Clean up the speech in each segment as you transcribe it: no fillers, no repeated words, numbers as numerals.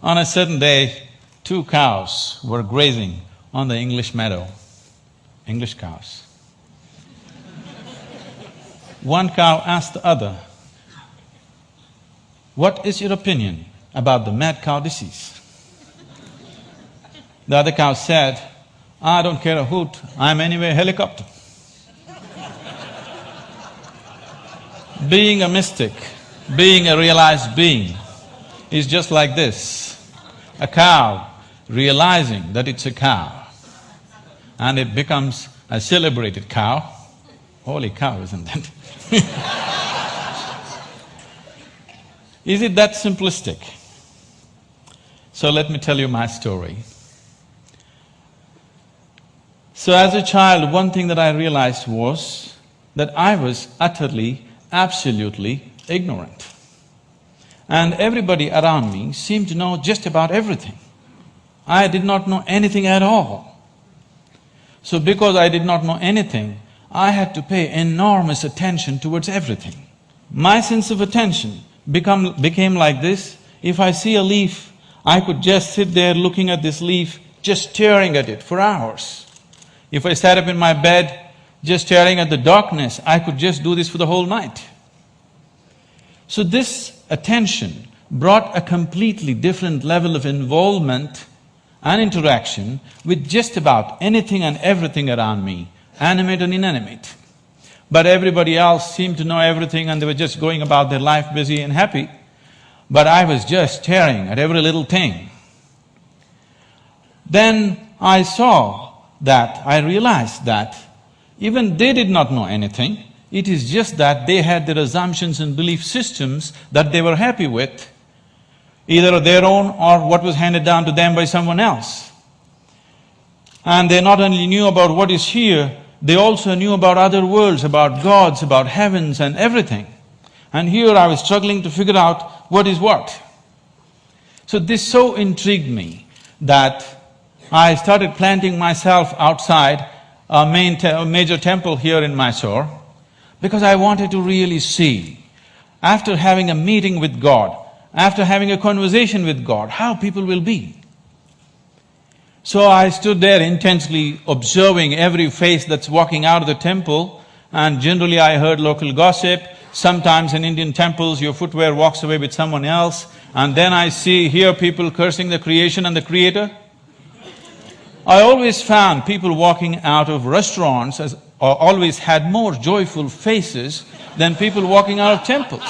On a certain day, 2 cows were grazing on the English meadow, English cows. One cow asked the other, "What is your opinion about the mad cow disease?" The other cow said, "I don't care a hoot, I'm anyway a helicopter." Being a mystic, being a realized being is just like this. A cow realizing that it's a cow and it becomes a celebrated cow. Holy cow, isn't it? Is it that simplistic? So let me tell you my story. So as a child, one thing that I realized was that I was utterly, absolutely ignorant. And everybody around me seemed to know just about everything. I did not know anything at all. So because I did not know anything, I had to pay enormous attention towards everything. My sense of attention became like this: if I see a leaf, I could just sit there looking at this leaf, just staring at it for hours. If I sat up in my bed, just staring at the darkness, I could just do this for the whole night. So this attention brought a completely different level of involvement and interaction with just about anything and everything around me, animate and inanimate. But everybody else seemed to know everything and they were just going about their life busy and happy. But I was just staring at every little thing. Then I realized that even they did not know anything. It is just that they had their assumptions and belief systems that they were happy with, either their own or what was handed down to them by someone else. And they not only knew about what is here, they also knew about other worlds, about gods, about heavens and everything. And here I was struggling to figure out what is what. So this so intrigued me that I started planting myself outside a major temple here in Mysore, because I wanted to really see, after having a meeting with God, after having a conversation with God, how people will be. So I stood there intensely observing every face that's walking out of the temple, and generally I heard local gossip. Sometimes in Indian temples, your footwear walks away with someone else, and then I hear people cursing the creation and the creator. I always found people walking out of restaurants always had more joyful faces than people walking out of temples.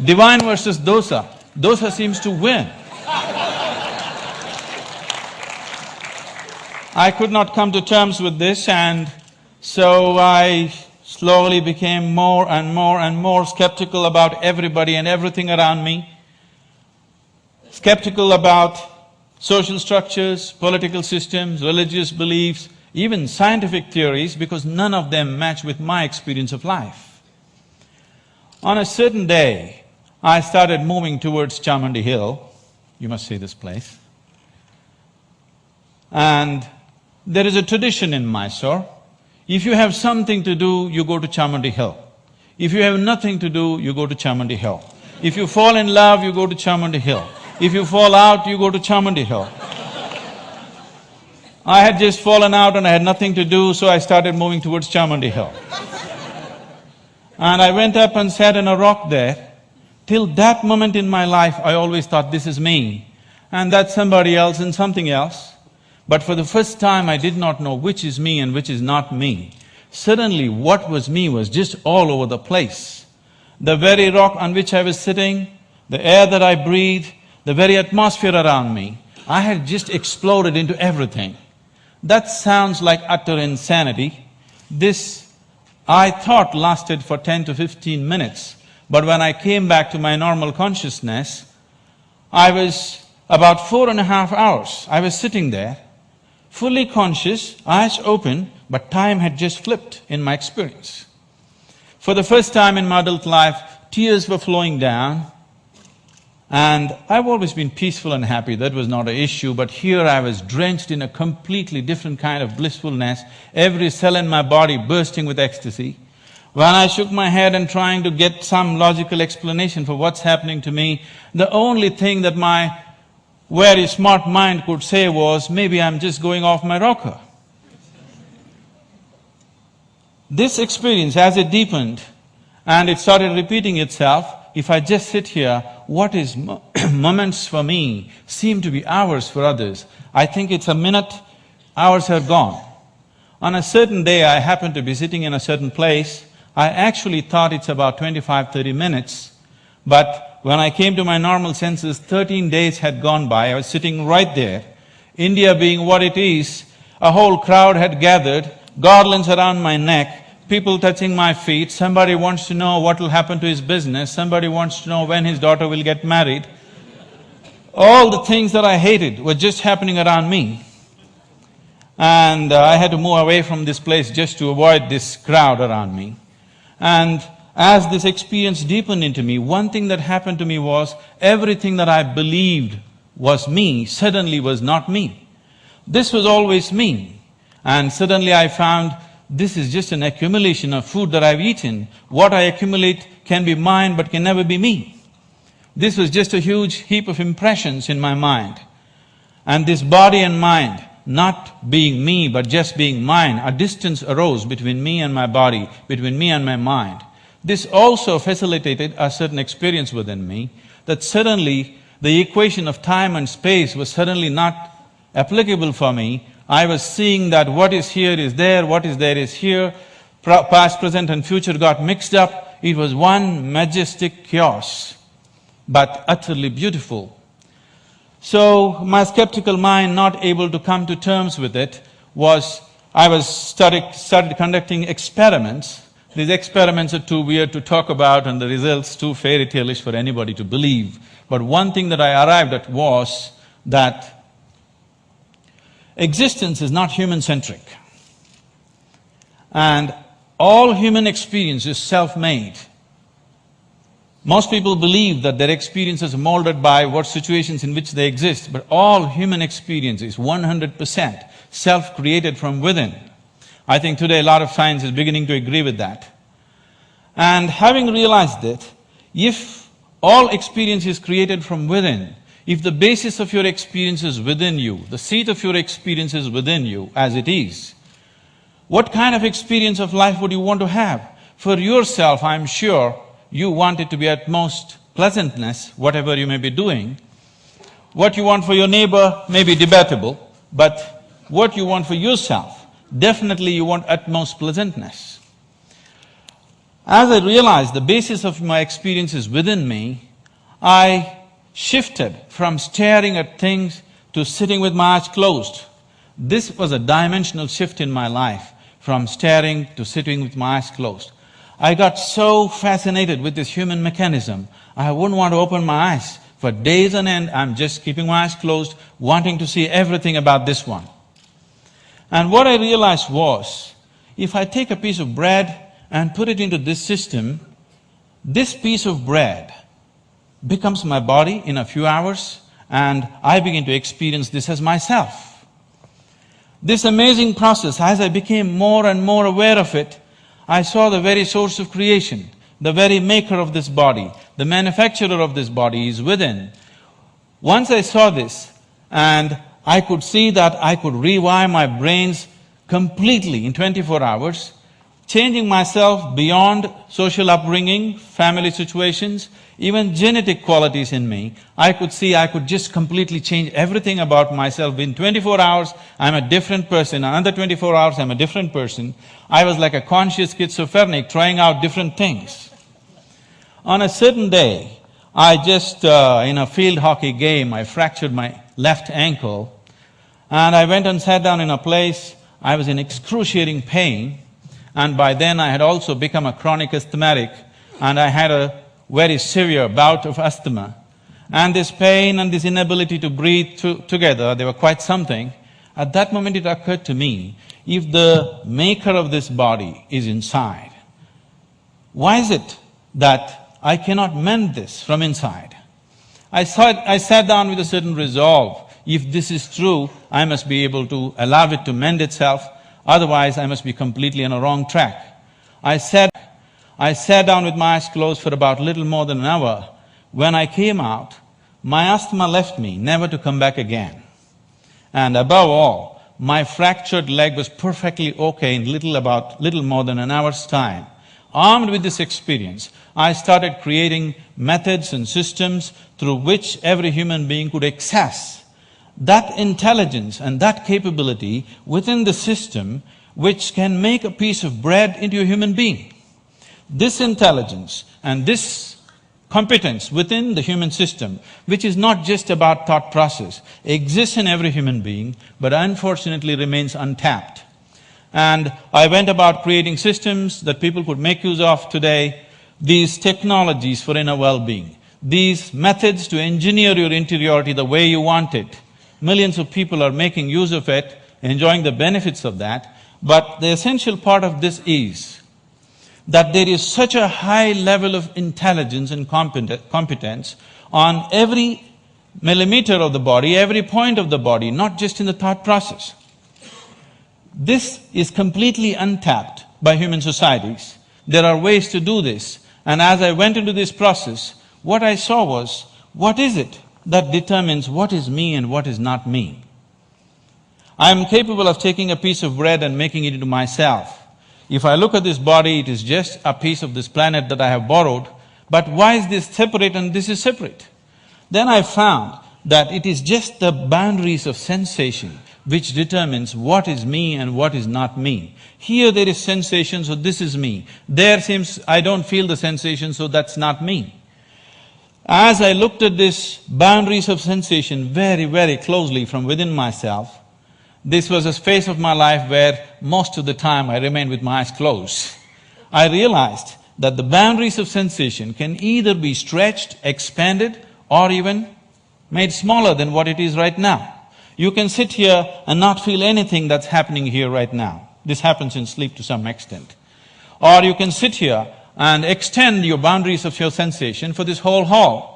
Divine versus dosa. Dosa seems to win. I could not come to terms with this, and so I slowly became more and more and more skeptical about everybody and everything around me. Skeptical about social structures, political systems, religious beliefs, even scientific theories, because none of them match with my experience of life. On a certain day, I started moving towards Chamandi Hill. You must see this place. And there is a tradition in Mysore. If you have something to do, you go to Chamandi Hill. If you have nothing to do, you go to Chamandi Hill. If you fall in love, you go to Chamandi Hill. If you fall out, you go to Chamandi Hill. I had just fallen out and I had nothing to do, so I started moving towards Chamandi Hill. And I went up and sat on a rock there. Till that moment in my life, I always thought, this is me, and that's somebody else and something else. But for the first time, I did not know which is me and which is not me. Suddenly, what was me was just all over the place. The very rock on which I was sitting, the air that I breathed, the very atmosphere around me, I had just exploded into everything. That sounds like utter insanity. This, I thought, lasted for 10 to 15 minutes. But when I came back to my normal consciousness, I was about 4.5 hours. I was sitting there, fully conscious, eyes open, but time had just flipped in my experience. For the first time in my adult life, tears were flowing down, and I've always been peaceful and happy, that was not an issue, but here I was drenched in a completely different kind of blissfulness, every cell in my body bursting with ecstasy. When I shook my head and trying to get some logical explanation for what's happening to me, the only thing that my very smart mind could say was, maybe I'm just going off my rocker. This experience, as it deepened and it started repeating itself, if I just sit here, what is moments for me seem to be hours for others. I think it's a minute, hours are gone. On a certain day, I happened to be sitting in a certain place. I actually thought it's about 25–30 minutes, but when I came to my normal senses, 13 days had gone by. I was sitting right there. India being what it is, a whole crowd had gathered, garlands around my neck, people touching my feet, somebody wants to know what will happen to his business, somebody wants to know when his daughter will get married. All the things that I hated were just happening around me. And I had to move away from this place just to avoid this crowd around me. And as this experience deepened into me, one thing that happened to me was, everything that I believed was me suddenly was not me. This was always me. And suddenly I found this is just an accumulation of food that I've eaten. What I accumulate can be mine but can never be me. This was just a huge heap of impressions in my mind. And this body and mind, not being me but just being mine, a distance arose between me and my body, between me and my mind. This also facilitated a certain experience within me, that suddenly the equation of time and space was suddenly not applicable for me. I was seeing that what is here is there, what is there is here, past, present and future got mixed up. It was one majestic chaos, but utterly beautiful. So, my skeptical mind, not able to come to terms with it, started conducting experiments. These experiments are too weird to talk about and the results too fairy tale-ish for anybody to believe. But one thing that I arrived at was that existence is not human-centric. And all human experience is self-made. Most people believe that their experiences are molded by what situations in which they exist, but all human experience is 100% self-created from within. I think today a lot of science is beginning to agree with that. And having realized that, if all experience is created from within, if the basis of your experience is within you, the seat of your experience is within you as it is, what kind of experience of life would you want to have? For yourself, I'm sure, you want it to be at most pleasantness, whatever you may be doing. What you want for your neighbor may be debatable, but what you want for yourself, definitely you want utmost pleasantness. As I realized the basis of my experience is within me, I shifted from staring at things to sitting with my eyes closed. This was a dimensional shift in my life, from staring to sitting with my eyes closed. I got so fascinated with this human mechanism, I wouldn't want to open my eyes. For days on end, I'm just keeping my eyes closed, wanting to see everything about this one. And what I realized was, if I take a piece of bread and put it into this system, this piece of bread becomes my body in a few hours, and I begin to experience this as myself. This amazing process, as I became more and more aware of it, I saw the very source of creation, the very maker of this body, the manufacturer of this body is within. Once I saw this, and I could see that I could rewire my brains completely in 24 hours, changing myself beyond social upbringing, family situations, even genetic qualities in me. I could see I could just completely change everything about myself. In 24 hours, I'm a different person. Another 24 hours, I'm a different person. I was like a conscious schizophrenic trying out different things. On a certain day, I just, in a field hockey game, I fractured my left ankle, and I went and sat down in a place. I was in excruciating pain, and by then I had also become a chronic asthmatic, and I had a very severe bout of asthma. And this pain and this inability to breathe together, they were quite something. At that moment it occurred to me, if the maker of this body is inside, why is it that I cannot mend this from inside? I sat down with a certain resolve. If this is true, I must be able to allow it to mend itself, otherwise I must be completely on a wrong track. I said, I sat down with my eyes closed for about little more than an hour. When I came out, my asthma left me, never to come back again. And above all, my fractured leg was perfectly okay in little more than an hour's time. Armed with this experience, I started creating methods and systems through which every human being could access that intelligence and that capability within the system which can make a piece of bread into a human being. This intelligence and this competence within the human system, which is not just about thought process, exists in every human being, but unfortunately remains untapped. And I went about creating systems that people could make use of today, these technologies for inner well-being, these methods to engineer your interiority the way you want it. Millions of people are making use of it, enjoying the benefits of that, but the essential part of this is that there is such a high level of intelligence and competence on every millimeter of the body, every point of the body, not just in the thought process. This is completely untapped by human societies. There are ways to do this, and as I went into this process, what I saw was, what is it that determines what is me and what is not me? I am capable of taking a piece of bread and making it into myself. If I look at this body, it is just a piece of this planet that I have borrowed, but why is this separate and this is separate? Then I found that it is just the boundaries of sensation which determines what is me and what is not me. Here there is sensation, so this is me. There seems I don't feel the sensation, so that's not me. As I looked at this boundaries of sensation very, very closely from within myself, this was a phase of my life where most of the time I remained with my eyes closed. I realized that the boundaries of sensation can either be stretched, expanded, or even made smaller than what it is right now. You can sit here and not feel anything that's happening here right now. This happens in sleep to some extent. Or you can sit here and extend your boundaries of your sensation for this whole hall.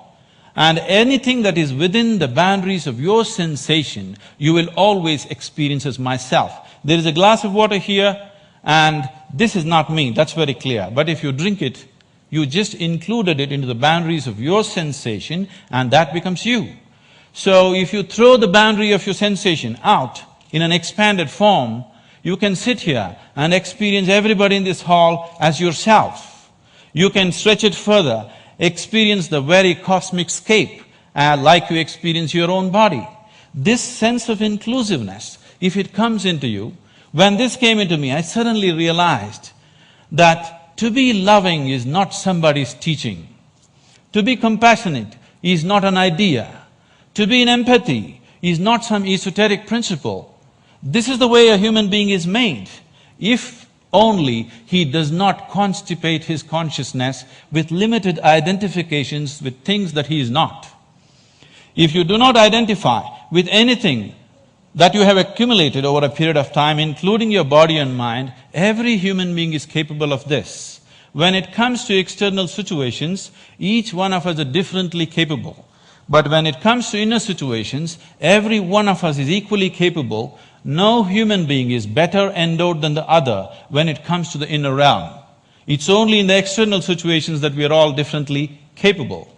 And anything that is within the boundaries of your sensation, you will always experience as myself. There is a glass of water here, and this is not me, that's very clear. But if you drink it, you just included it into the boundaries of your sensation, and that becomes you. So if you throw the boundary of your sensation out in an expanded form, you can sit here and experience everybody in this hall as yourself. You can stretch it further, experience the very cosmic scape like you experience your own body. This sense of inclusiveness, if it comes into you, when this came into me, I suddenly realized that to be loving is not somebody's teaching. To be compassionate is not an idea. To be in empathy is not some esoteric principle. This is the way a human being is made. If only he does not constipate his consciousness with limited identifications with things that he is not. If you do not identify with anything that you have accumulated over a period of time, including your body and mind, every human being is capable of this. When it comes to external situations, each one of us are differently capable. But when it comes to inner situations, every one of us is equally capable. No human being is better endowed than the other when it comes to the inner realm. It's only in the external situations that we are all differently capable.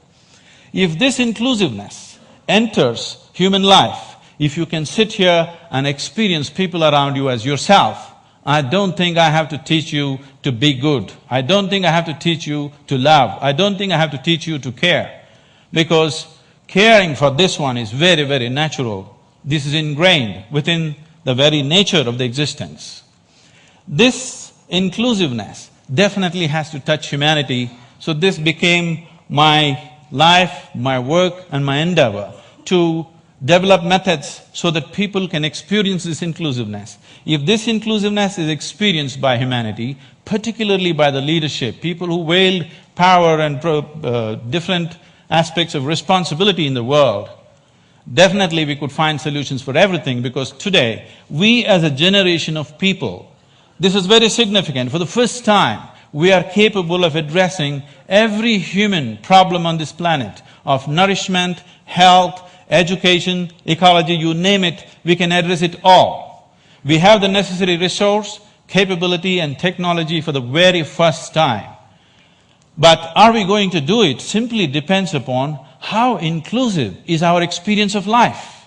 If this inclusiveness enters human life, if you can sit here and experience people around you as yourself, I don't think I have to teach you to be good. I don't think I have to teach you to love. I don't think I have to teach you to care. Because caring for this one is very, very natural. This is ingrained within the very nature of the existence. This inclusiveness definitely has to touch humanity, so this became my life, my work and my endeavor to develop methods so that people can experience this inclusiveness. If this inclusiveness is experienced by humanity, particularly by the leadership, people who wield power and different aspects of responsibility in the world, definitely we could find solutions for everything, because today, we as a generation of people, this is very significant, for the first time, we are capable of addressing every human problem on this planet of nourishment, health, education, ecology, you name it, we can address it all. We have the necessary resource, capability and technology for the very first time. But are we going to do it simply depends upon how inclusive is our experience of life.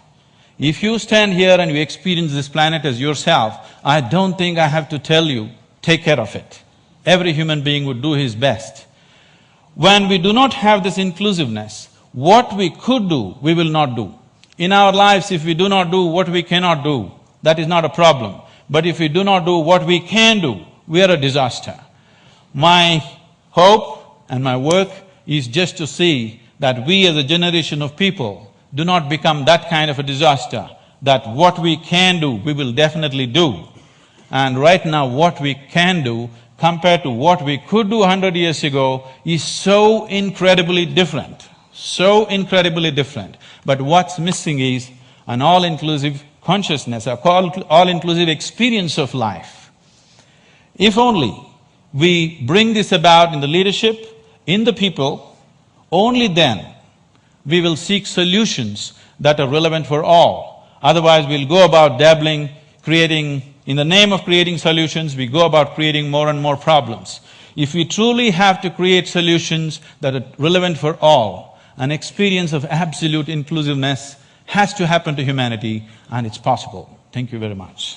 If you stand here and you experience this planet as yourself, I don't think I have to tell you, take care of it. Every human being would do his best. When we do not have this inclusiveness, what we could do, we will not do. In our lives, if we do not do what we cannot do, that is not a problem. But if we do not do what we can do, we are a disaster. My hope and my work is just to see that we as a generation of people do not become that kind of a disaster, that what we can do, we will definitely do. And right now what we can do compared to what we could do 100 years ago is so incredibly different, so incredibly different. But what's missing is an all-inclusive consciousness, a all-inclusive experience of life. If only we bring this about in the leadership, in the people, only then we will seek solutions that are relevant for all. Otherwise, we'll go about dabbling, in the name of creating solutions, we go about creating more and more problems. If we truly have to create solutions that are relevant for all, an experience of absolute inclusiveness has to happen to humanity, and it's possible. Thank you very much.